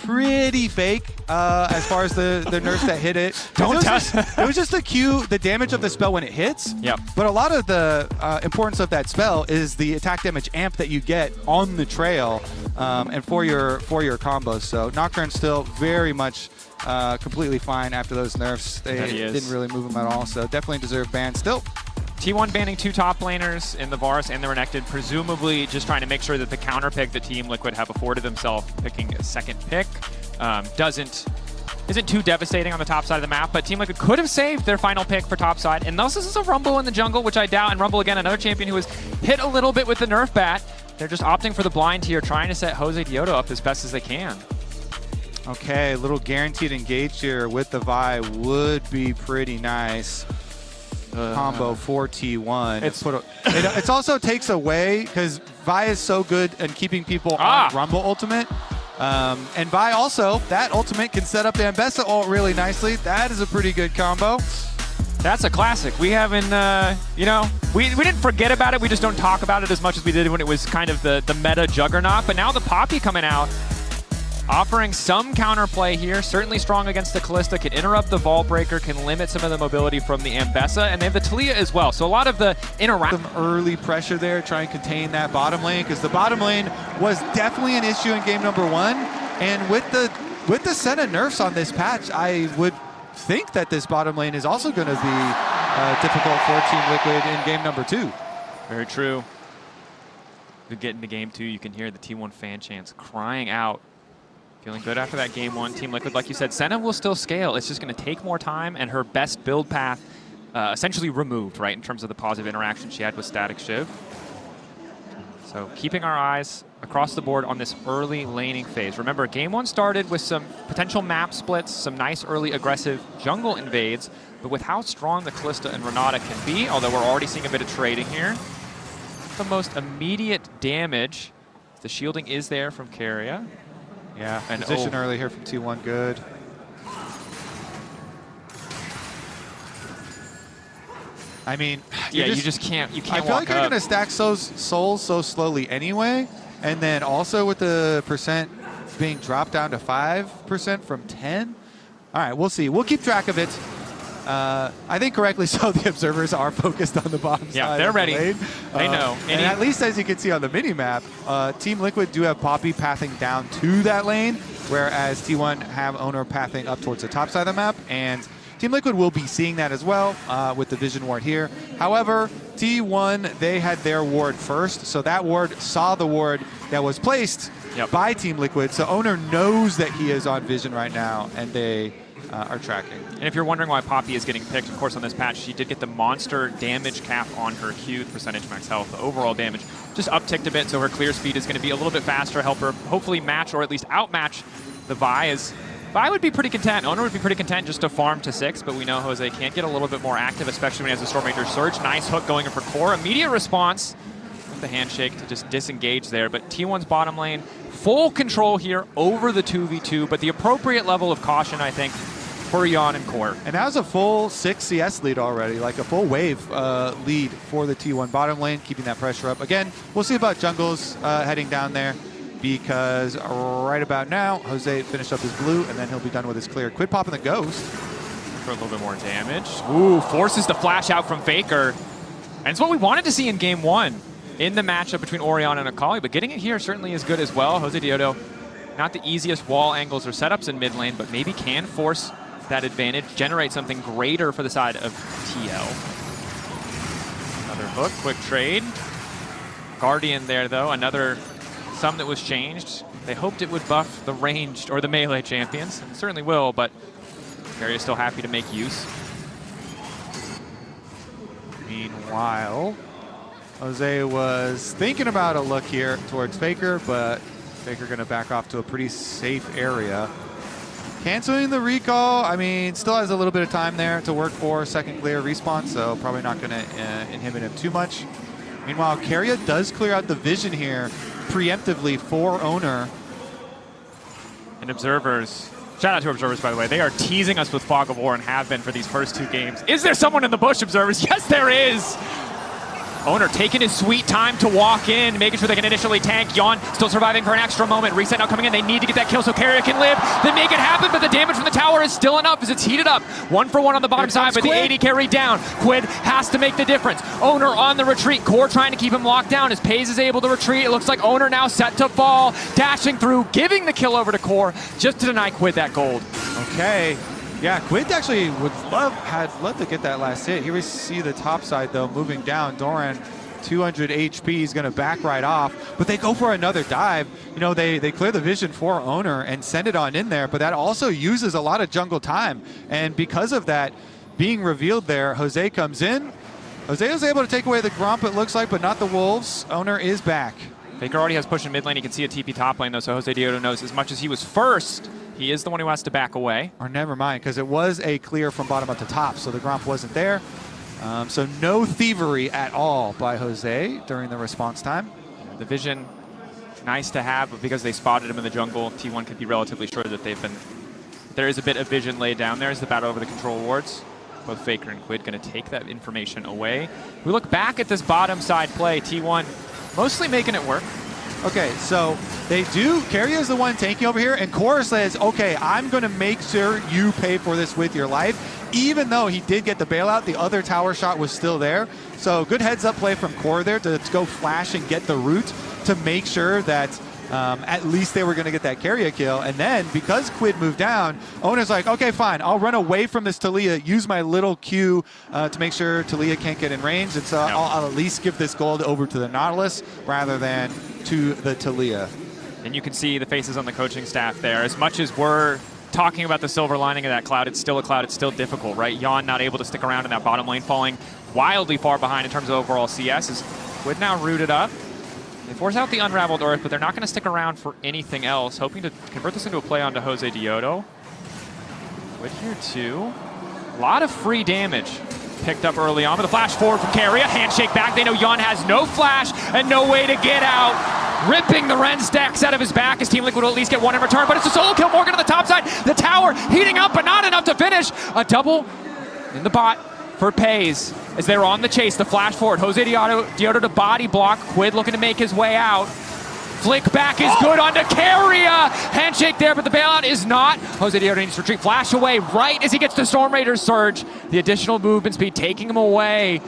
pretty fake as far as the nerfs that hit it. It was just the damage of the spell when it hits. Yep. But a lot of the importance of that spell is the attack damage amp that you get on the trail and for your combos. So Nocturne still very much completely fine after those nerfs. They didn't really move him at all, so definitely deserve ban still. T1 banning 2 top laners in the Varus and the Renekton, presumably just trying to make sure that the counter pick that Team Liquid have afforded themselves picking a second pick isn't too devastating on the top side of the map, but Team Liquid could have saved their final pick for top side. And this is a Rumble in the jungle, which I doubt, and Rumble again, another champion who was hit a little bit with the nerf bat. They're just opting for the blind here, trying to set Jose Diodo up as best as they can. Okay, a little guaranteed engage here with the Vi would be pretty nice. Combo for T1. It also takes away, because Vi is so good at keeping people on Rumble ultimate. And Vi also, that ultimate can set up the Ambessa ult really nicely. That is a pretty good combo. That's a classic. We haven't, you know, we didn't forget about it. We just don't talk about it as much as we did when it was kind of the meta juggernaut. But now the Poppy coming out, offering some counterplay here, certainly strong against the Kalista, can interrupt the Vault Breaker, can limit some of the mobility from the Ambessa, and they have the TLAW as well. So a lot of the interaction. Some early pressure there, try and contain that bottom lane, because the bottom lane was definitely an issue in game number 1. And with the set of nerfs on this patch, I would think that this bottom lane is also going to be difficult for Team Liquid in game number 2. Very true. We get into game 2, you can hear the T1 fan chants crying out. Feeling good after that game 1. Team Liquid, like you said, Senna will still scale. It's just going to take more time, and her best build path essentially removed, right, in terms of the positive interaction she had with Static Shiv. So keeping our eyes across the board on this early laning phase. Remember, game 1 started with some potential map splits, some nice early aggressive jungle invades, but with how strong the Kalista and Renata can be, although we're already seeing a bit of trading here, the most immediate damage, the shielding is there from Keria. Yeah, and position early here from T1, good. I mean, you just can't walk up. I feel like you're going to stack souls so slowly anyway, and then also with the percent being dropped down to 5% from 10. All right, we'll see. We'll keep track of it. I think correctly so, the observers are focused on the bottom side. Yeah, they're ready. They know. And at least as you can see on the mini-map, Team Liquid do have Poppy pathing down to that lane, whereas T1 have Owner pathing up towards the top side of the map, and Team Liquid will be seeing that as well with the Vision Ward here. However, T1, they had their ward first, so that ward saw the ward that was placed by Team Liquid, so Owner knows that he is on Vision right now, and they are tracking. And if you're wondering why Poppy is getting picked, of course, on this patch, she did get the monster damage cap on her Q, percentage max health. The overall damage just upticked a bit, so her clear speed is going to be a little bit faster, help her hopefully match or at least outmatch the Vi. Vi would be pretty content, Owner would be pretty content just to farm to 6, but we know Jose can get a little bit more active, especially when he has the Stormranger Surge. Nice hook going in for core. Immediate response with the handshake to just disengage there, but T1's bottom lane, full control here over the 2v2, but the appropriate level of caution, I think, for Yon and Core. And that was a full 6 CS lead already, like a full wave lead for the T1 bottom lane, keeping that pressure up. Again, we'll see about jungles heading down there, because right about now, Jose finished up his blue, and then he'll be done with his clear. Quit popping the Ghost. For a little bit more damage. Ooh, forces the flash out from Faker. And it's what we wanted to see in game 1 in the matchup between Orianna and Akali, but getting it here certainly is good as well. Jose Diodo, not the easiest wall angles or setups in mid lane, but maybe can force that advantage, generate something greater for the side of TL. Another hook, quick trade. Guardian there though, another sum that was changed. They hoped it would buff the ranged or the melee champions. It certainly will, but Keria is still happy to make use. Meanwhile, Jose was thinking about a look here towards Faker, but Faker going to back off to a pretty safe area. Canceling the recall, I mean, still has a little bit of time there to work for second clear respawn, so probably not going to inhibit him too much. Meanwhile, Keria does clear out the Vision here preemptively for Owner. And Observers, shout out to Observers, by the way. They are teasing us with Fog of War and have been for these first 2 games. Is there someone in the bush, Observers? Yes, there is! Owner taking his sweet time to walk in, making sure they can initially tank. Yawn still surviving for an extra moment. Reset now coming in. They need to get that kill so Carrier can live. They make it happen, but the damage from the tower is still enough as it's heated up. 1-for-1 on the bottom side, but Quid. the AD carry down. Quid has to make the difference. Owner on the retreat. Core trying to keep him locked down as Pays is able to retreat. It looks like Owner now set to fall. Dashing through, giving the kill over to Core just to deny Quid that gold. Okay. Yeah, Quid actually had loved to get that last hit. Here we see the top side though moving down. Doran, 200 HP, is going to back right off, but they go for another dive. You know, they clear the vision for Owner and send it on in there, but that also uses a lot of jungle time. And because of that being revealed there, Jose comes in. Jose is able to take away the Gromp, it looks like, but not the Wolves. Owner is back. Faker already has push in mid lane. You can see a TP top lane though, so Jose Diodo knows as much as he was first, he is the one who has to back away. Or never mind, because it was a clear from bottom up to top, so the Gromp wasn't there. So no thievery at all by Jose during the response time. The vision, nice to have, but because they spotted him in the jungle, T1 could be relatively sure that there is a bit of vision laid down there as the battle over the control wards. Both Faker and Quid going to take that information away. We look back at this bottom side play, T1 mostly making it work. Okay, so they do. Carry is the one tanking over here, and Core says, okay, I'm going to make sure you pay for this with your life. Even though he did get the bailout, the other tower shot was still there. So good heads-up play from Core there to go flash and get the root to make sure that at least they were going to get that carry kill. And then, because Quid moved down, Owner's like, okay, fine, I'll run away from this Talia, use my little Q to make sure Talia can't get in range. And so I'll at least give this gold over to the Nautilus rather than to the Talia. And you can see the faces on the coaching staff there. As much as we're talking about the silver lining of that cloud, it's still a cloud, it's still difficult, right? Yawn not able to stick around in that bottom lane, falling wildly far behind in terms of overall CS. Is Quid now rooted up. They force out the Unraveled Earth, but they're not going to stick around for anything else, hoping to convert this into a play onto Jose Diodo. Quid here too. A lot of free damage picked up early on, but the flash forward from Carrier, handshake back. They know Yawn has no flash and no way to get out. Ripping the Ren stacks out of his back as Team Liquid will at least get one in return, but it's a solo kill. Morgan on the top side. The tower heating up, but not enough to finish. A double in the bot for Pays as they're on the chase. The flash forward. Jose Diodo to body block. Quid looking to make his way out. Flick back is good onto Carrier. Handshake there, but the bailout is not. Jose Diodo needs to retreat. Flash away right as he gets the Storm Raider's surge. The additional movement speed taking him away.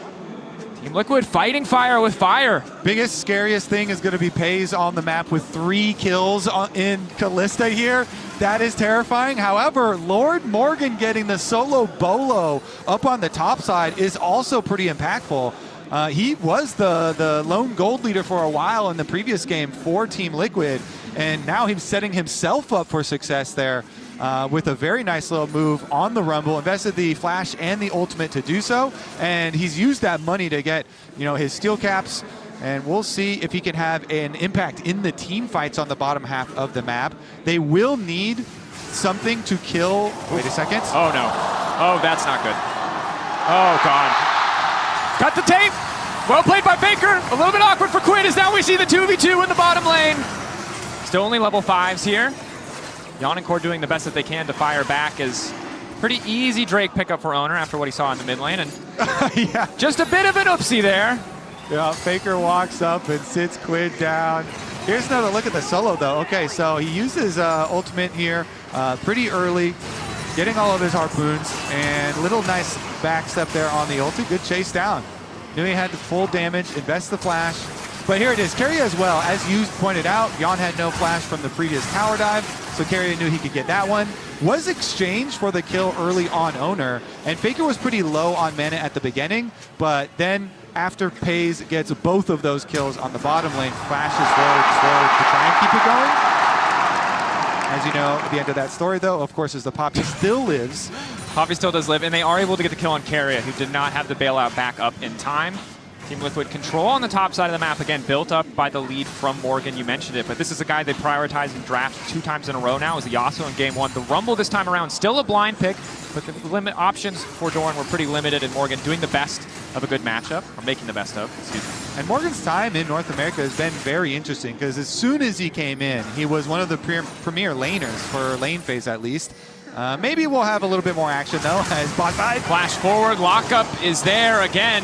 Team Liquid fighting fire with fire. Biggest, scariest thing is going to be Pays on the map with 3 kills in Callista here. That is terrifying. However, Lord Morgan getting the solo bolo up on the top side is also pretty impactful. He was the lone gold leader for a while in the previous game for Team Liquid, and now he's setting himself up for success there. With a very nice little move on the Rumble, invested the flash and the ultimate to do so, and he's used that money to get, you know, his steel caps, and we'll see if he can have an impact in the team fights on the bottom half of the map. They will need something to kill. Wait a second. Oh no. Oh, that's not good. Oh god. Cut the tape. Well played by Faker. A little bit awkward for Quid as now we see the 2v2 in the bottom lane. Still only level 5s here. Yawn and Core doing the best that they can to fire back is pretty easy Drake pickup for Owner after what he saw in the mid lane, and yeah, just a bit of an oopsie there. Yeah, Faker walks up and sits Quid down. Here's another look at the solo though. Okay, so he uses ultimate here pretty early, getting all of his harpoons, and little nice back step there on the ulti. Good chase down. Knew he had the full damage, invest the flash. But here it is, Carrier as well. As you pointed out, Yawn had no flash from the previous tower dive, so Carrier knew he could get that one. Was exchanged for the kill early on Owner, and Faker was pretty low on mana at the beginning, but then after Pays gets both of those kills on the bottom lane, flashes forward to try and keep it going. As you know, at the end of that story though, of course, is the Poppy still lives. Poppy still does live, and they are able to get the kill on Carrier, who did not have the bailout back up in time. Team Liquid control on the top side of the map, again, built up by the lead from Morgan. You mentioned it, but this is a guy they prioritized in drafts 2 times in a row now, as the Yasuo in game 1. The Rumble this time around, still a blind pick, but the limit options for Doran were pretty limited, and Morgan doing the best of a good matchup, or making the best of, excuse me. And Morgan's time in North America has been very interesting, because as soon as he came in, he was one of the premier laners, for lane phase at least. Maybe we'll have a little bit more action though, as bot side. Flash forward, lockup is there again.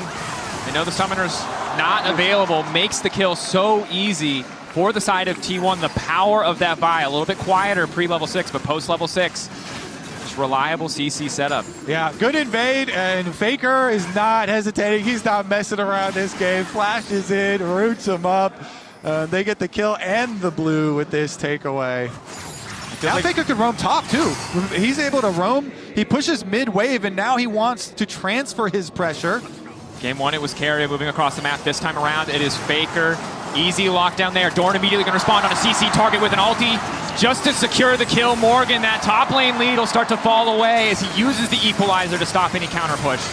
They know the summoners not available makes the kill so easy for the side of T1. The power of that Vi, a little bit quieter pre-level 6, but post-level 6, just reliable CC setup. Yeah, good invade, and Faker is not hesitating. He's not messing around this game. Flashes in, roots him up. They get the kill and the blue with this takeaway. Now like Faker can roam top too. He's able to roam. He pushes mid wave, and now he wants to transfer his pressure. Game 1, it was Carrier moving across the map. This time around, it is Faker. Easy lockdown there. Dorn immediately going to respond on a CC target with an ulti just to secure the kill. Morgan, that top lane lead will start to fall away as he uses the equalizer to stop any counter push.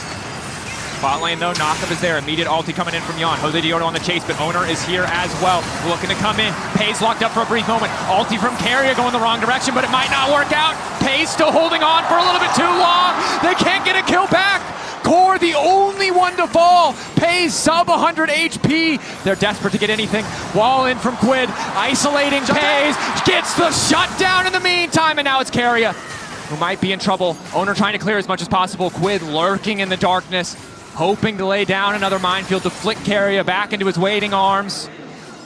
Bot lane though, knockup is there. Immediate ulti coming in from Yon. Jose Dioto on the chase, but Owner is here as well. Looking to come in. Pays locked up for a brief moment. Ulti from Carrier going the wrong direction, but it might not work out. Pays still holding on for a little bit too long. They can't get a kill back. Core, the only one to fall. Pays sub 100 HP. They're desperate to get anything. Wall in from Quid. Isolating Pays. Gets the shutdown in the meantime, and now it's Carrier who might be in trouble. Owner trying to clear as much as possible. Quid lurking in the darkness, hoping to lay down another minefield to flick Carrier back into his waiting arms.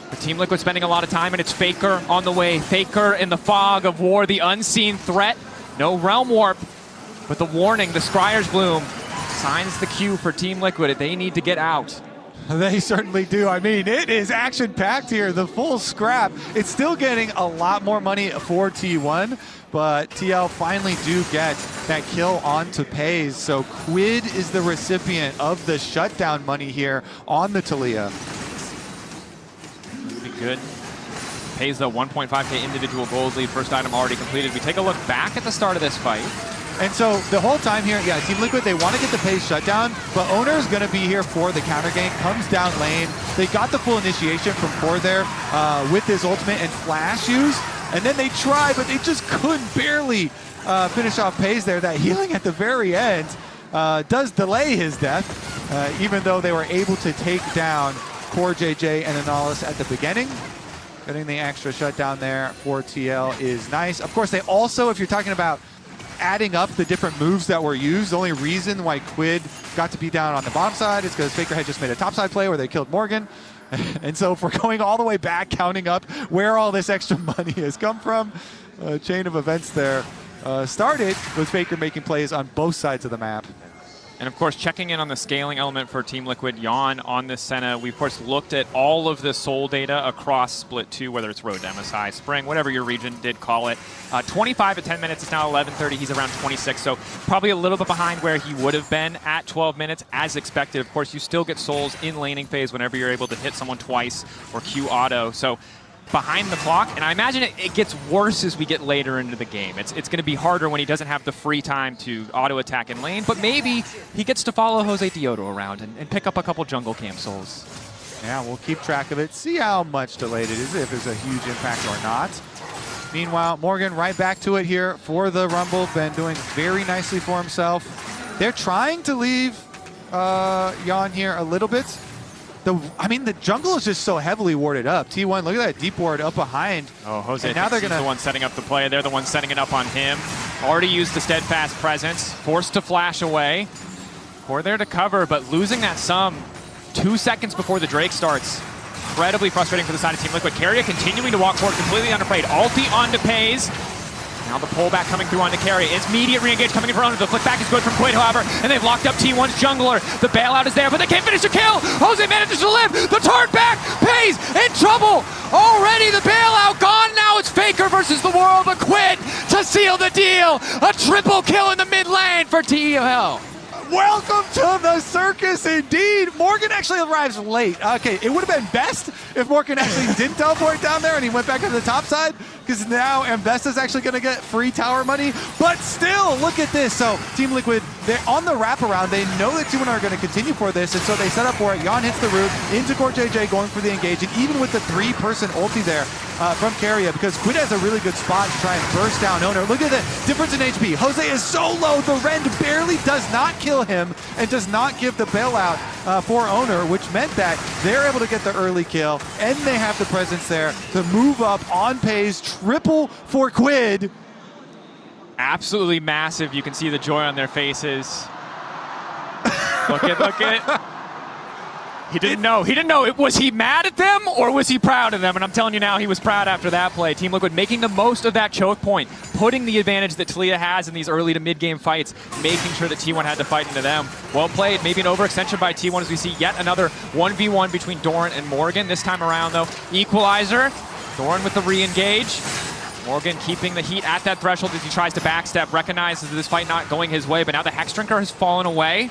But Team Liquid spending a lot of time, and it's Faker on the way. Faker in the fog of war, the unseen threat. No Realm Warp, but the warning, the Scryer's Bloom, signs the cue for Team Liquid. They need to get out. They certainly do. I mean, it is action-packed here, the full scrap. It's still getting a lot more money for T1, but TL finally do get that kill onto Pays. So Quid is the recipient of the shutdown money here on the TLAW. Be good. Pays the 1.5k individual goals lead. First item already completed. We take a look back at the start of this fight. And so the whole time here, yeah, Team Liquid, they want to get the Pays shutdown, but Owner is going to be here for the counter gank. Comes down lane. They got the full initiation from Core there with his ultimate and flash use. And then they try, but they just couldn't barely finish off Pays there. That healing at the very end does delay his death, even though they were able to take down Core JJ and Analysis at the beginning. Getting the extra shutdown there for TL is nice. Of course, they also, if you're talking about adding up the different moves that were used, the only reason why Quid got to be down on the bottom side is because Faker had just made a topside play where they killed Morgan. And so if we're going all the way back, counting up where all this extra money has come from, a chain of events there started with Faker making plays on both sides of the map. And of course, checking in on the scaling element for Team Liquid, Yon on this Senna. We of course looked at all of the soul data across Split 2, whether it's Road to MSI, Spring, whatever your region did call it. 25 at 10 minutes, it's now 11:30, he's around 26, so probably a little bit behind where he would have been at 12 minutes, as expected. Of course, you still get souls in laning phase whenever you're able to hit someone twice or Q auto, so behind the clock, and I imagine it gets worse as we get later into the game. It's going to be harder when he doesn't have the free time to auto-attack in lane, but maybe he gets to follow Jose Dioto around and pick up a couple jungle camp souls. Yeah, we'll keep track of it, see how much delayed it is, if there's a huge impact or not. Meanwhile, Morgan right back to it here for the Rumble, been doing very nicely for himself. They're trying to leave Yon here a little bit. I mean, the jungle is just so heavily warded up. T1, look at that deep ward up behind. Oh, Jose, now they're the one setting up the play. They're the one setting it up on him. Already used the steadfast presence, forced to flash away. Core there to cover, but losing that sum 2 seconds before the Drake starts. Incredibly frustrating for the side of Team Liquid. Carrier continuing to walk forward, completely underplayed. Ulti onto Pays. Now the pullback coming through onto Carrier. It's immediate re-engage coming in for Owner. The flick back is good from Quid, however, and they've locked up T1's jungler. The bailout is there, but they can't finish the kill. Jose manages to live. The turn back. Pays in trouble. Already the bailout gone. Now it's Faker versus the world, but Quid to seal the deal. A triple kill in the mid lane for TL. Welcome to the circus, indeed. Morgan actually arrives late. Okay, it would have been best if Morgan actually didn't teleport down there and he went back to the top side, because now Ambessa's actually going to get free tower money. But still, look at this. So Team Liquid, they're on the wraparound. They know that T1 are going to continue for this, and so they set up for it. Yon hits the root into Core JJ, going for the engage, and even with the three-person ulti there from Carrier, because Quid has a really good spot to try and burst down Owner. Look at the difference in HP. Jose is so low. The Rend barely does not kill him and does not give the bailout for Owner, which meant that they're able to get the early kill, and they have the presence there to move up on Pays. Triple for Quid. Absolutely massive. You can see the joy on their faces. Look it. He didn't know. He didn't know. Was he mad at them or was he proud of them? And I'm telling you now, he was proud after that play. Team Liquid making the most of that choke point, putting the advantage that TLAW has in these early to mid-game fights, making sure that T1 had to fight into them. Well played. Maybe an overextension by T1 as we see yet another 1v1 between Doran and Morgan. This time around, though, equalizer. Doran with the re-engage. Morgan keeping the heat at that threshold as he tries to backstep, recognizes this fight not going his way, but now the Hex Drinker has fallen away.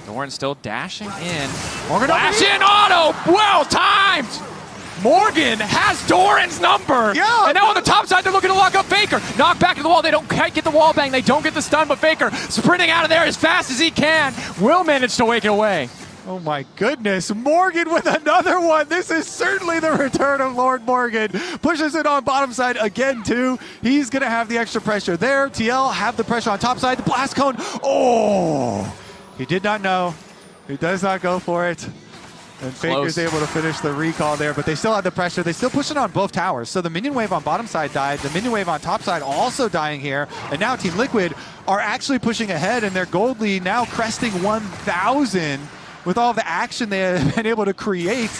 Doran still dashing in. Morgan flash in auto! Well timed! Morgan has Doran's number! Yeah, and now on the top side, they're looking to lock up Faker. Knock back to the wall, they don't quite get the wall bang, they don't get the stun, but Faker sprinting out of there as fast as he can, will manage to wake it away. Oh my goodness, Morgan with another one. This is certainly the return of Lord Morgan. Pushes it on bottom side again too. He's gonna have the extra pressure there. TL have the pressure on top side. The blast cone, oh! He did not know. He does not go for it. And Faker's able to finish the recall there, but they still had the pressure. They still push it on both towers. So the minion wave on bottom side died. The minion wave on top side also dying here. And now Team Liquid are actually pushing ahead, and their gold lead now cresting 1,000 with all the action they have been able to create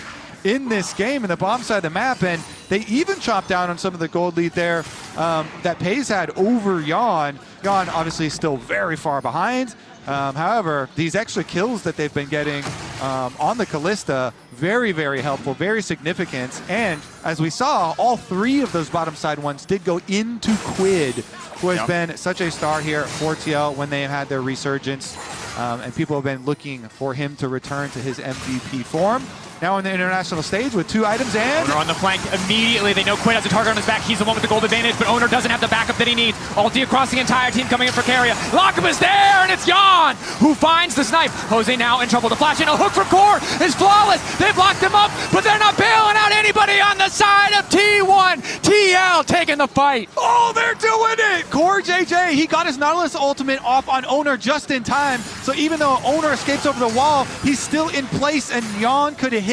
in this game in the bottom side of the map. And they even chopped down on some of the gold lead there that Pays had over Yawn. Yawn obviously still very far behind. However, these extra kills that they've been getting on the Kalista, very, very helpful, very significant. And as we saw, all three of those bottom side ones did go into Quid, who has been such a star here for TL when they have had their resurgence. And people have been looking for him to return to his MVP form. Now on the international stage with 2 items and... Owner on the flank immediately. They know Quid has a target on his back. He's the one with the gold advantage, but Owner doesn't have the backup that he needs. Ulti across the entire team coming in for Carrier. Lockup is there, and it's Yawn who finds the snipe. Jose now in trouble. The flash in, a hook from Core is flawless. They've locked him up, but they're not bailing out anybody on the side of T1. TL taking the fight. Oh, they're doing it! Core JJ, he got his Nautilus ultimate off on Owner just in time. So even though Owner escapes over the wall, he's still in place, and Yawn could hit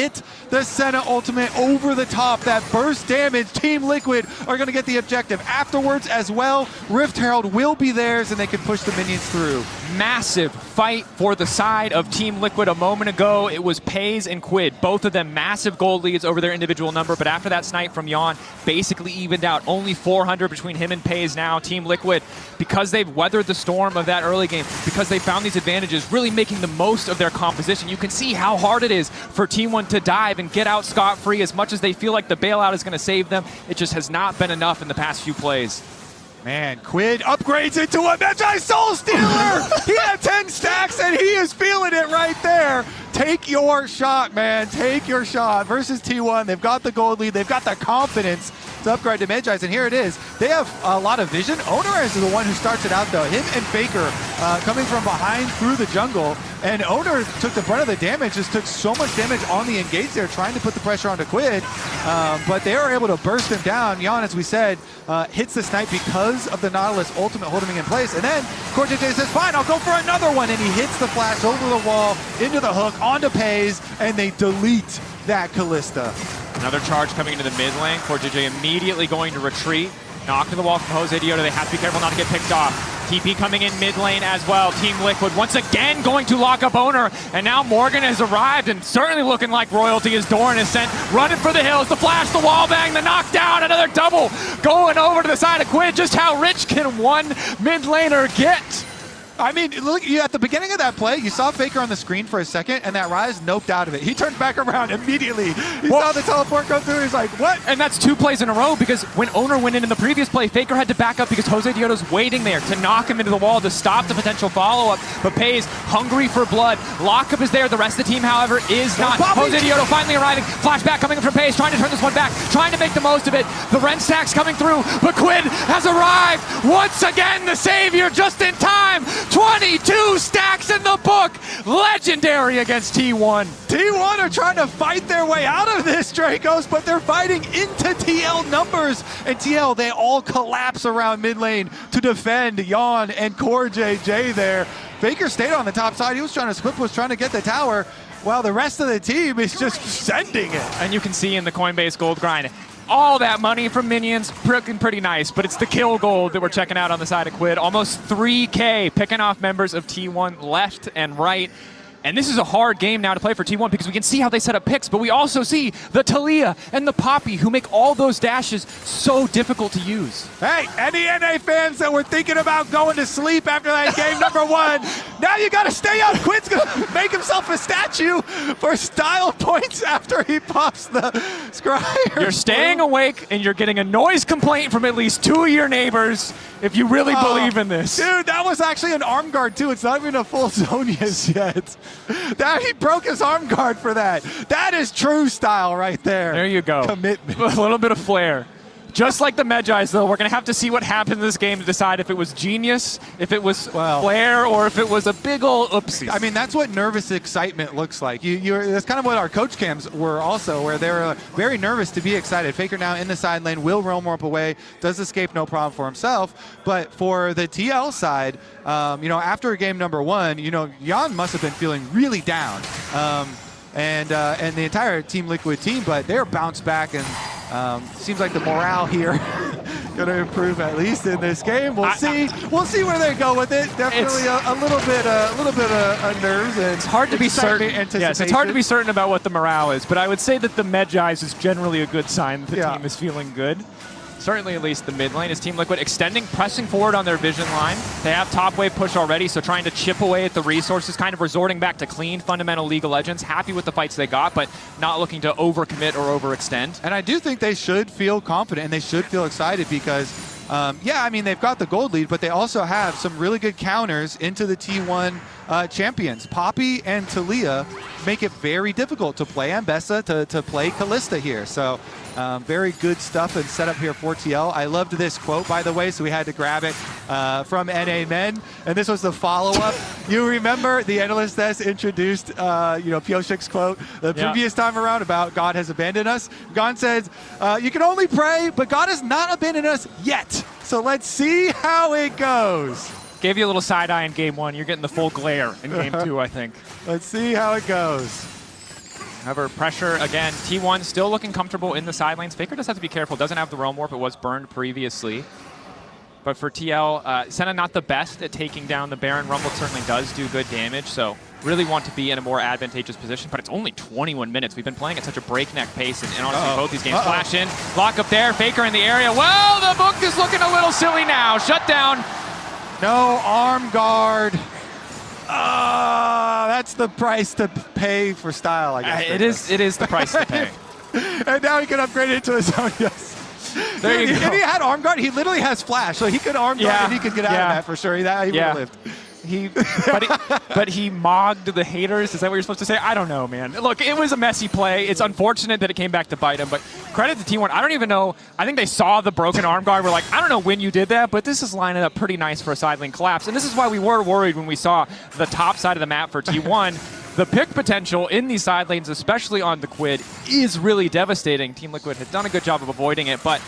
the Senna ultimate over the top. That burst damage, Team Liquid are going to get the objective afterwards as well. Rift Herald will be theirs, and they can push the minions through. Massive fight for the side of Team Liquid a moment ago. It was Pays and Quid, both of them massive gold leads over their individual number, but after that snipe from Yawn, basically evened out. Only 400 between him and Pays now. Team Liquid, because they've weathered the storm of that early game, because they found these advantages, really making the most of their composition. You can see how hard it is for T1 to dive and get out scot-free. As much as they feel like the bailout is going to save them, it just has not been enough in the past few plays. Man, Quid upgrades into a Magi Soul Stealer! He had 10 stacks and he is feeling it right there. Take your shot, man. Take your shot. Versus T1, they've got the gold lead. They've got the confidence to upgrade to Magi's, and here it is. They have a lot of vision. Owner is the one who starts it out, though. Him and Faker coming from behind through the jungle, and Owner took the brunt of the damage, just took so much damage on the engage there, trying to put the pressure onto Quid, but they are able to burst him down. Yawn, as we said, hits the snipe because of the Nautilus ultimate holding him in place, and then CoreJJ says, fine, I'll go for another one, and he hits the flash over the wall, into the hook, onto Pays, and they delete that Kalista. Another charge coming into the mid lane. CoreJJ immediately going to retreat. Knock to the wall from Jose Dioto. They have to be careful not to get picked off. TP coming in mid lane as well. Team Liquid once again going to lock up Owner. And now Morgan has arrived and certainly looking like royalty as Doran is sent. Running for the hills. The flash, the wall bang, the knockdown. Another double going over to the side of Quid. Just how rich can one mid laner get? I mean, look, at the beginning of that play, you saw Faker on the screen for a second, and that Rise noped out of it. He turned back around immediately. He saw the teleport go through, he's like, what? And that's 2 plays in a row, because when Owner went in the previous play, Faker had to back up because Jose Dioto's waiting there to knock him into the wall to stop the potential follow-up. But Pays, hungry for blood. Lockup is there. The rest of the team, however, is not. Jose Dioto finally arriving. Flashback coming from Pays, trying to turn this one back, trying to make the most of it. The Ren stacks coming through, but Quid has arrived. Once again, the savior just in time. 22 stacks in the book. Legendary against T1. T1 are trying to fight their way out of this, Dracos, but they're fighting into TL numbers. And TL, they all collapse around mid lane to defend Yawn and CoreJJ there. Faker stayed on the top side. He was trying to split push, trying to get the tower, while the rest of the team is just sending it. And you can see in the Coinbase gold grind, all that money from minions, pretty nice, but it's the kill gold that we're checking out on the side of Quid. Almost 3K picking off members of T1 left and right. And this is a hard game now to play for T1 because we can see how they set up picks, but we also see the TLAW and the Poppy who make all those dashes so difficult to use. Hey, any NA fans that were thinking about going to sleep after that game number 1, now you got to stay up. Quinn's going to make himself a statue for style points after he pops the Scryer. You're staying awake and you're getting a noise complaint from at least 2 of your neighbors if you really believe in this. Dude, that was actually an arm guard too. It's not even a full Zonius yet. He broke his arm guard for that. That is true style right there. There you go. Commitment. A little bit of flair. Just like the Medjais, though, we're going to have to see what happened in this game to decide if it was genius, if it was flair, or if it was a big ol' oopsie. I mean, that's what nervous excitement looks like. That's kind of what our coach cams were also, where they were very nervous to be excited. Faker now in the side lane, will roam up away, does escape no problem for himself. But for the TL side, after game number 1, Jan must have been feeling really down. And the entire Team Liquid team, but they're bounced back, and seems like the morale here going to improve at least in this game. We'll see. We'll see where they go with it. Definitely a little bit of nerves and it's hard to be certain. Yes, it's hard to be certain about what the morale is, but I would say that the Medjais is generally a good sign that the team is feeling good. Certainly at least the mid lane is Team Liquid extending, pressing forward on their vision line. They have top wave push already, so trying to chip away at the resources, kind of resorting back to clean, fundamental League of Legends. Happy with the fights they got, but not looking to overcommit or overextend. And I do think they should feel confident and they should feel excited because, they've got the gold lead, but they also have some really good counters into the T1 champions. Poppy and TLAW make it very difficult to play Ambessa, to play Kalista here. So very good stuff and setup here for TL. I loved this quote, by the way, so we had to grab it from NA Men. And this was the follow-up. You remember the analyst that's introduced, Pioshik's quote the previous time around about God has abandoned us. Gon says, you can only pray, but God has not abandoned us yet. So let's see how it goes. Gave you a little side eye in game 1. You're getting the full glare in game 2, I think. Let's see how it goes. However, pressure again. T1 still looking comfortable in the side lanes. Faker does have to be careful. Doesn't have the Realm Warp. It was burned previously. But for TL, Senna not the best at taking down the Baron. Rumble certainly does do good damage, so really want to be in a more advantageous position. But it's only 21 minutes. We've been playing at such a breakneck pace, and honestly, both these games flash in. Lock up there. Faker in the area. Well, the book is looking a little silly now. Shut down. No arm guard. That's the price to pay for style, I guess. It is the price to pay. And now he can upgrade it to his own. Yes. There you go. If he had arm guard, he literally has flash, so he could arm guard and he could get out of that for sure. He would have lived. But he mogged the haters. Is that what you're supposed to say? I don't know, man. Look, it was a messy play. It's unfortunate that it came back to bite him, but credit to T1. I don't even know. I think they saw the broken arm guard. We're like, I don't know when you did that, but this is lining up pretty nice for a side lane collapse. And this is why we were worried when we saw the top side of the map for T1. The pick potential in these side lanes, especially on the Quid, is really devastating. Team Liquid had done a good job of avoiding it, but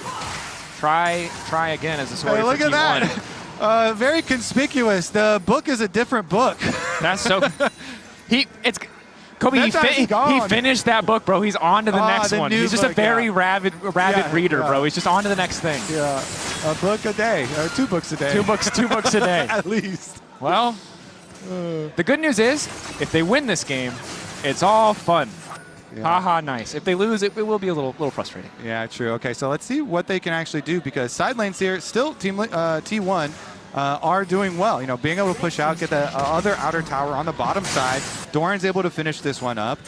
try again as a story for T1. Look at that. Very conspicuous. The book is a different book. That's so. Kobe, he finished that book, bro. He's on to the next one. He's just a very rabid reader, bro. He's just on to the next thing. Yeah, a book a day, or 2 books a day. Two books a day. At least. Well, the good news is, if they win this game, it's all fun. Haha, nice. If they lose, it will be a little frustrating. Yeah, true. Okay, so let's see what they can actually do, because side lanes here, still T1 are doing well. Being able to push out, get the other outer tower on the bottom side. Doran's able to finish this one up.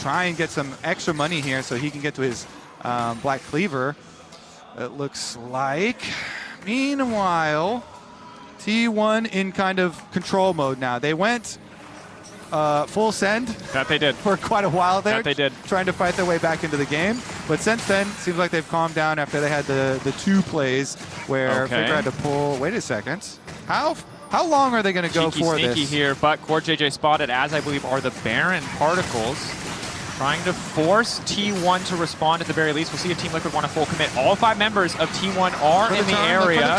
Try and get some extra money here so he can get to his Black Cleaver. It looks like. Meanwhile, T1 in kind of control mode now. They went full send. That they did. For quite a while there. That they did. Trying to fight their way back into the game. But since then, seems like they've calmed down after they had the 2 plays where Faker had to pull. Wait a second. How long are they going to go for this? Sneaky here, but Core JJ spotted, as I believe are the Baron Particles. Trying to force T1 to respond at the very least. We'll see if Team Liquid want to full commit. All 5 members of T1 are in the area.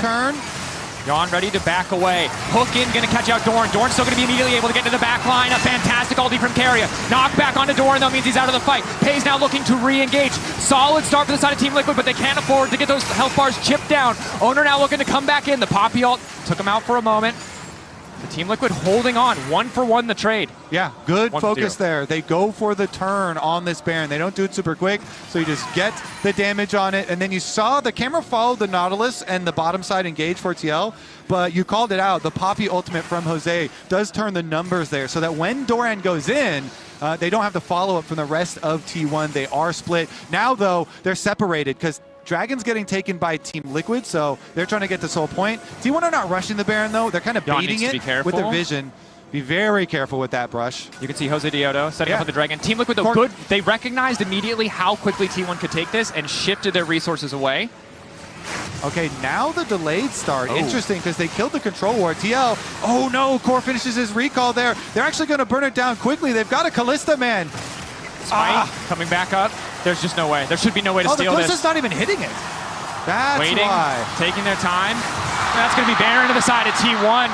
Jan ready to back away. Hook in, going to catch out Doran. Doran's still going to be immediately able to get into the back line. A fantastic ulti from Keria. Knock back onto Doran, though, means he's out of the fight. Pay's now looking to re-engage. Solid start for the side of Team Liquid, but they can't afford to get those health bars chipped down. Owner now looking to come back in. The Poppy ult took him out for a moment. The Team Liquid holding on, 1-for-1 the trade. Yeah, good 1-0. focus there. They go for the turn on this Baron. They don't do it super quick, so you just get the damage on it. And then you saw the camera follow the Nautilus and the bottom side engage for TL, but you called it out. The Poppy ultimate from Jose does turn the numbers there so that when Doran goes in, they don't have the follow-up from the rest of T1. They are split. Now, though, they're separated because Dragon's getting taken by Team Liquid, so they're trying to get this whole point. T1 are not rushing the Baron, though. They're kind of baiting it with their vision. Be very careful with that brush. You can see Jose Diodo setting up with the Dragon. Team Liquid, though, good. They recognized immediately how quickly T1 could take this and shifted their resources away. Okay, now the delayed start. Interesting, because they killed the control ward. TL, oh no, Core finishes his recall there. They're actually going to burn it down quickly. They've got a Kalista, man. Smite coming back up. There's just no way. There should be no way to steal this. The Kalista's not even hitting it. That's waiting, why. Taking their time. That's going to be Baron to the side of T1.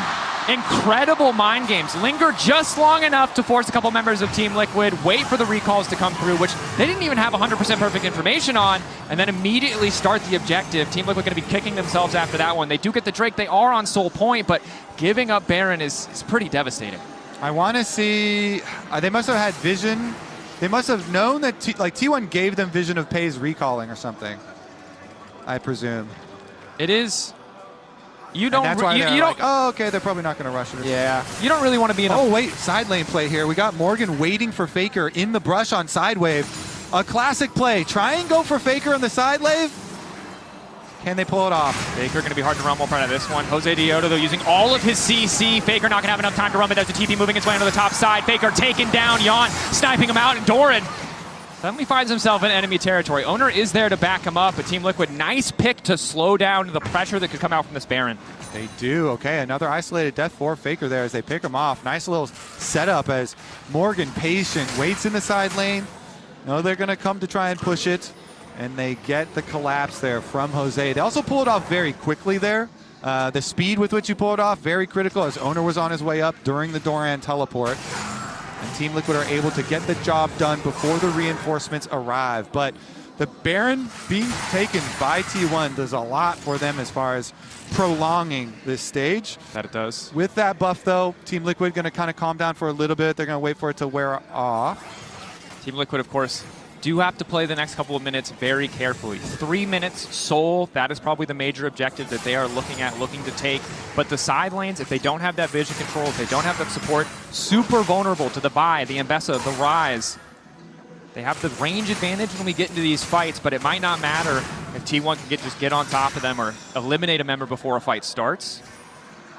Incredible mind games. Linger just long enough to force a couple members of Team Liquid, wait for the recalls to come through, which they didn't even have 100% perfect information on, and then immediately start the objective. Team Liquid going to be kicking themselves after that one. They do get the Drake. They are on Soul Point, but giving up Baron is pretty devastating. I want to see... they must have had vision. They must have known that T1 gave them vision of Pays recalling or something, I presume. It is... You don't. That's why you don't. Like, oh, okay. They're probably not going to rush it. Yeah. You don't really want to be in. Oh wait, side lane play here. We got Morgan waiting for Faker in the brush on side wave. A classic play. Try and go for Faker on the side wave. Can they pull it off? Faker going to be hard to run more part of this one. Jose Diodo though using all of his CC. Faker not going to have enough time to run, but there's a TP moving its way onto the top side. Faker taking down Yon, sniping him out, and Doran suddenly finds himself in enemy territory. Owner is there to back him up, but Team Liquid, nice pick to slow down the pressure that could come out from this Baron. They do. Okay, another isolated death for Faker there as they pick him off. Nice little setup as Morgan, patient, waits in the side lane. No, they're going to come to try and push it, and they get the collapse there from Jose. They also pull it off very quickly there. The speed with which you pull it off, very critical as Owner was on his way up during the Doran teleport. And Team Liquid are able to get the job done before the reinforcements arrive. But the Baron being taken by T1 does a lot for them as far as prolonging this stage. That it does. With that buff, though, Team Liquid going to kind of calm down for a little bit. They're going to wait for it to wear off. Team Liquid, of course, do have to play the next couple of minutes very carefully. 3 minutes, Soul, that is probably the major objective that they are looking to take. But the side lanes, if they don't have that vision control, if they don't have that support, super vulnerable to the Vi, the Mbessa, the Rise. They have the range advantage when we get into these fights, but it might not matter if T1 can just get on top of them or eliminate a member before a fight starts.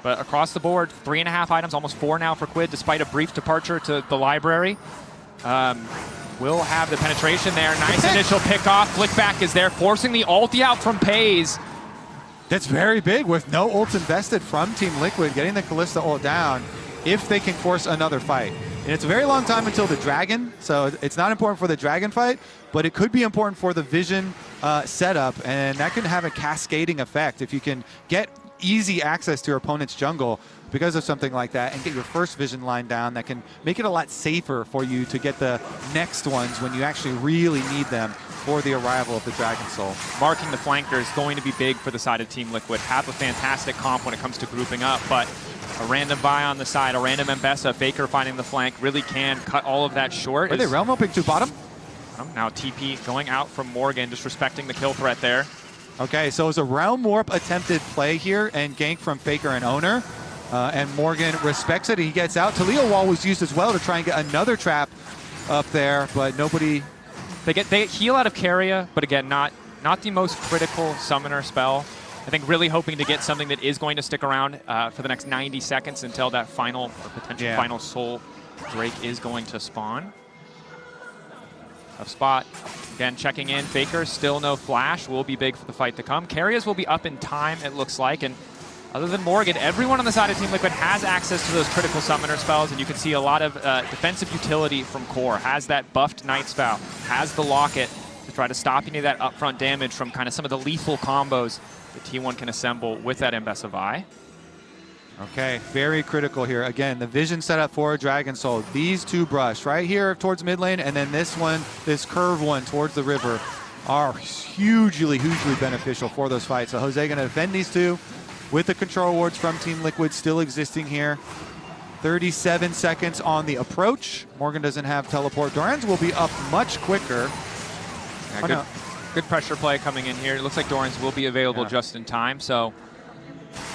But across the board, 3.5 items, almost 4 now for Quid, despite a brief departure to the library. Will have the penetration there. Nice initial pickoff. Flickback is there, forcing the ulti out from Pays. That's very big with no ults invested from Team Liquid, getting the Kalista ult down if they can force another fight. And it's a very long time until the Dragon, so it's not important for the Dragon fight, but it could be important for the Vision setup, and that can have a cascading effect. If you can get easy access to your opponent's jungle because of something like that and get your first Vision line down, that can make it a lot safer for you to get the next ones when you actually really need them for the arrival of the Dragon Soul. Marking the flanker is going to be big for the side of Team Liquid. Have a fantastic comp when it comes to grouping up, but a random Vi on the side, a random Mbessa, Faker finding the flank really can cut all of that short. Are they realm opening to bottom? Now TP going out from Morgan, just respecting the kill threat there. Okay, so it was a realm warp attempted play here and gank from Faker and Owner. And Morgan respects it. He gets out. TLAW wall was used as well to try and get another trap up there, but nobody. They heal out of Carrier, but again, not the most critical summoner spell. I think really hoping to get something that is going to stick around for the next 90 seconds until that final or potential final Soul Drake is going to spawn. Tough spot. Again, checking in. Faker, still no flash. Will be big for the fight to come. Carriers will be up in time, it looks like. And other than Morgan, everyone on the side of Team Liquid has access to those critical summoner spells, and you can see a lot of defensive utility from Core. Has that buffed Night Spell, has the Locket to try to stop any of that upfront damage from kind of some of the lethal combos that T1 can assemble with that Mbessa Vi. Okay, very critical here. Again, the vision setup for Dragon Soul. These two brush right here towards mid lane, and then this one, this curve one towards the river, are hugely beneficial for those fights. So Jose going to defend these two. with the control wards from Team Liquid still existing here. 37 seconds on the approach. Morgan doesn't have teleport. Doran's will be up much quicker. Yeah, good pressure play coming in here. It looks like Doran's will be available just in time, so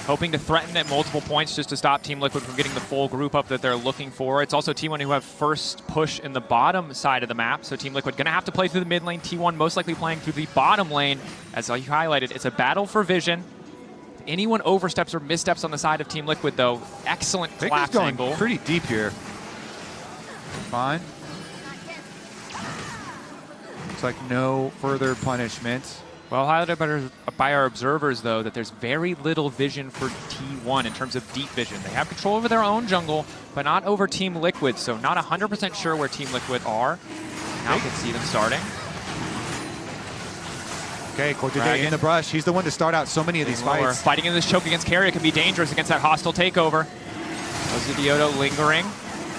hoping to threaten at multiple points just to stop Team Liquid from getting the full group up that they're looking for. It's also T1 who have first push in the bottom side of the map, so Team Liquid going to have to play through the mid lane. T1 most likely playing through the bottom lane. As you highlighted, it's a battle for vision. If anyone oversteps or missteps on the side of Team Liquid, though, excellent collapse going angle. Pretty deep here. Fine. Looks like no further punishment. Well highlighted by our observers, though, that there's very little vision for T1 in terms of deep vision. They have control over their own jungle, but not over Team Liquid, so not 100% sure where Team Liquid are. Now you can see them starting. Okay, Cortez in the brush. He's the one to start out so many of these fights. Fighting in this choke against Carrier can be dangerous against that hostile takeover. Diodo lingering.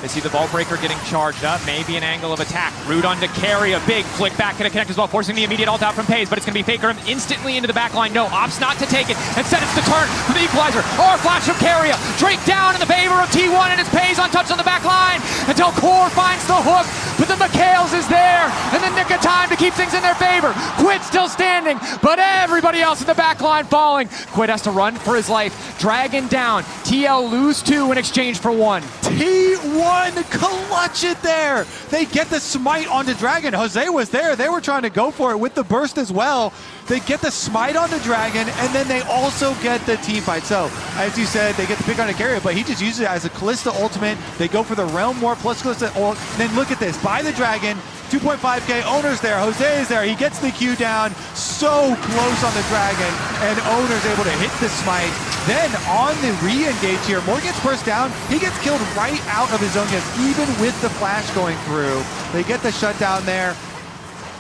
They see the Vault Breaker getting charged up. Maybe an angle of attack. Root onto Carry. A big flick back and a connect as well, forcing the immediate ult out from Pays, but it's going to be Faker him instantly into the back line. No, opts not to take it. Instead, it's the turn for the equalizer. Or flash from Carrier. Drake down in the favor of T1, and it's Pays untouched on the back line until Core finds the hook. But the McHale's is there in the nick of time to keep things in their favor. Quid still standing, but everybody else in the back line falling. Quid has to run for his life. Dragon down. TL lose 2 in exchange for 1. T1 clutch it there. They get the smite onto Dragon. Jose was there. They were trying to go for it with the burst as well. They get the smite on the Dragon, and then they also get the team fight. So, as you said, they get the pick on a carrier, but he just uses it as a Kalista ultimate. They go for the Realm War plus Kalista ult. Then look at this. By the Dragon, 2.5k, Owner's there, Jose is there. He gets the Q down, so close on the Dragon, and Owner's able to hit the smite. Then on the re-engage here, Morgan gets burst down. He gets killed right out of his own guess, even with the flash going through. They get the shutdown there.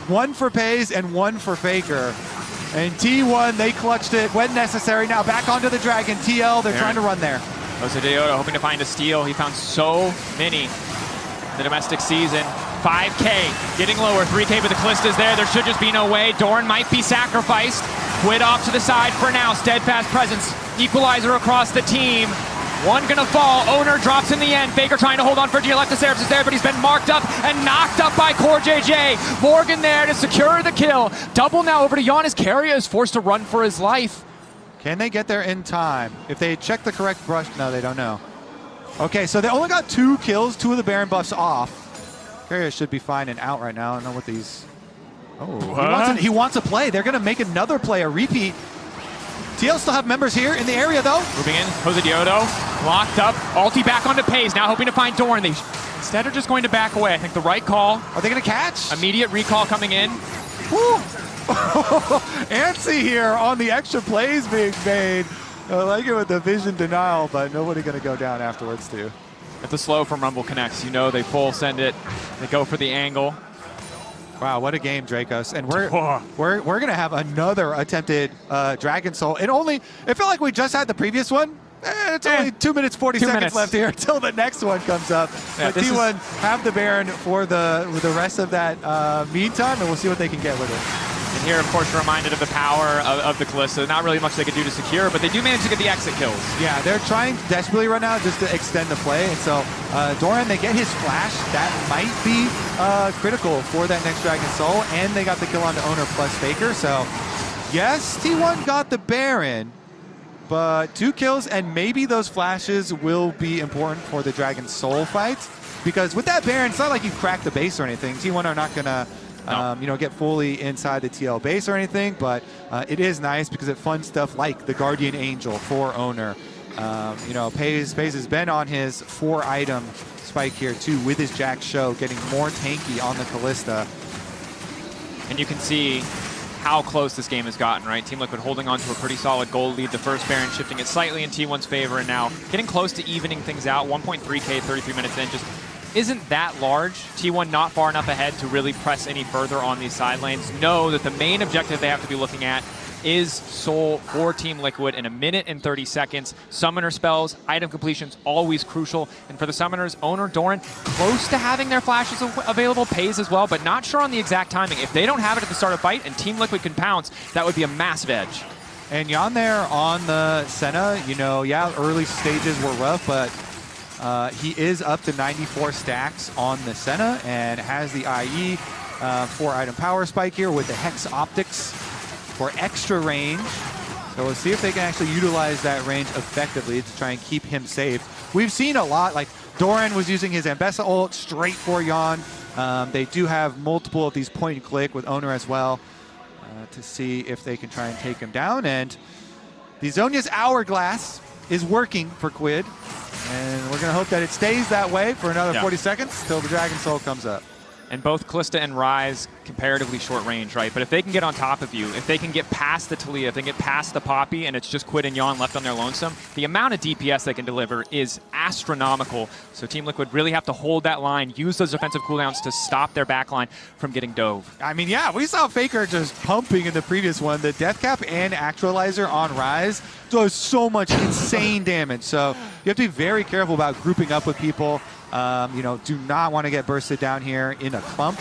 1 for Pays and 1 for Faker. And T1, they clutched it when necessary. Now back onto the Dragon. TL, they're trying to run there. Jose Diodo hoping to find a steal. He found so many in the domestic season. 5k, getting lower, 3k, but the Kalista's there. There should just be no way. Dorn might be sacrificed. Quid off to the side for now. Steadfast presence. Equalizer across the team. 1 gonna fall. Owner drops in the end. Faker trying to hold on for Dialectocerapus is there, but he's been marked up and knocked up by Core JJ. Morgan there to secure the kill. Double now over to Giannis. Carrier is forced to run for his life. Can they get there in time? If they check the correct brush, no, they don't know. Okay, so they only got 2 kills, 2 of the Baron buffs off. Carrier should be fine and out right now. I don't know what these... Oh, he wants a play. They're gonna make another play, a repeat. TL still have members here in the area, though. Moving in, Jose Diodo, locked up. Ulti back onto Pays, now hoping to find Dorn. They instead are just going to back away. I think the right call. Are they going to catch? Immediate recall coming in. Woo! Antsy here on the extra plays being made. I like it with the vision denial, but nobody going to go down afterwards, too. If the slow from Rumble connects, you know they full send it. They go for the angle. Wow, what a game, Dracos. And we're gonna have another attempted Dragon Soul. It felt like we just had the previous one. It's only 2 minutes 40 seconds left here until the next one comes up. Yeah, but T1 have the Baron for the rest of that meantime, and we'll see what they can get with it. And here, of course, you're reminded of the power of the Kalista. Not really much they could do to secure, but they do manage to get the exit kills. Yeah, they're trying desperately right now just to extend the play. And so Doran, they get his flash. That might be critical for that next Dragon Soul. And they got the kill onto Owner plus Faker. So, yes, T1 got the Baron. But 2 kills, and maybe those flashes will be important for the Dragon Soul fight. Because with that Baron, it's not like you cracked the base or anything. T1 are not going to... get fully inside the TL base or anything, but it is nice because it funds stuff like the Guardian Angel for Owner. Pays has been on his 4-item spike here too with his Jack Show, getting more tanky on the Kalista. And you can see how close this game has gotten, right? Team Liquid holding on to a pretty solid gold lead. The first Baron shifting it slightly in T1's favor, and now getting close to evening things out. 1.3k, 33 minutes in, just isn't that large. T1 not far enough ahead to really press any further on these side lanes. Know that the main objective they have to be looking at is Soul for Team Liquid in 1 minute and 30 seconds. Summoner spells, item completions, always crucial. And for the Summoners, Owner, Doran, close to having their flashes available, Pays as well, but not sure on the exact timing. If they don't have it at the start of fight and Team Liquid can pounce, that would be a massive edge. And Jan there on the Senna, you know, yeah, early stages were rough, but he is up to 94 stacks on the Senna and has the IE 4-item power spike here with the Hex Optics for extra range. So we'll see if they can actually utilize that range effectively to try and keep him safe. We've seen a lot, like Doran was using his Ambessa ult straight for Jan. They do have multiple of these point and click with Owner as well to see if they can try and take him down. And the Zhonya's Hourglass is working for Quid. And we're going to hope that it stays that way for another 40 seconds till the Dragon Soul comes up. And both Kalista and Ryze comparatively short range, right? But if they can get on top of you, if they can get past the TLAW, if they can get past the Poppy, and it's just Quid and Jan left on their lonesome, the amount of DPS they can deliver is astronomical. So Team Liquid really have to hold that line, use those defensive cooldowns to stop their backline from getting dove. I mean, yeah, we saw Faker just pumping in the previous one. The Death Cap and Actualizer on Ryze does so much insane damage. So you have to be very careful about grouping up with people. You know, do not want to get bursted down here in a clump.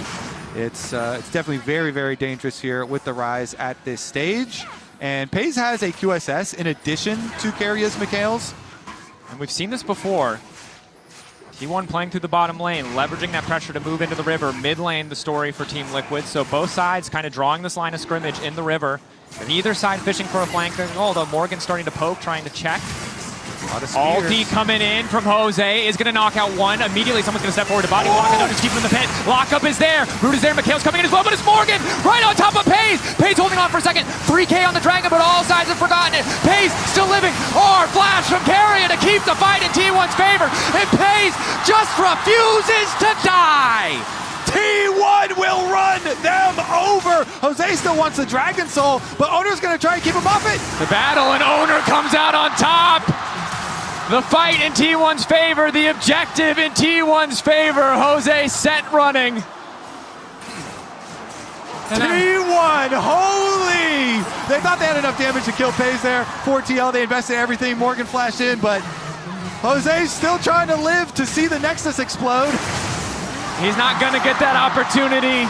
It's definitely very, very dangerous here with the Ryze at this stage. And Paze has a QSS in addition to Karius Mikhail's. And we've seen this before. T1 playing through the bottom lane, leveraging that pressure to move into the river. Mid lane, the story for Team Liquid. So both sides kind of drawing this line of scrimmage in the river. And either side fishing for a flank. Although Morgan's starting to poke, trying to check. Aldi coming in from Jose is going to knock out one. Immediately, someone's going to step forward to body block. And just keep him in the pit. Lockup is there. Root is there. Mikhail's coming in as well, but it's Morgan right on top of Paze. Paze holding on for a second. 3K on the Dragon, but all sides have forgotten it. Paze still living. R flash from Carrion to keep the fight in T1's favor. And Paze just refuses to die. T1 will run them over. Jose still wants the Dragon Soul, but Owner's going to try and keep him off it. The battle, and Owner comes out on top. The fight in T1's favor, the objective in T1's favor. Jose sent running. T1, holy! They thought they had enough damage to kill Paze there. 4 TL, they invested everything. Morgan flashed in, but Jose's still trying to live to see the Nexus explode. He's not gonna get that opportunity.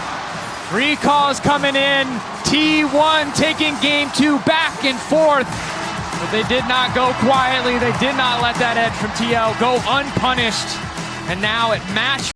Recalls coming in. T1 taking game 2 back and forth. But they did not go quietly. They did not let that edge from TL go unpunished. And now at match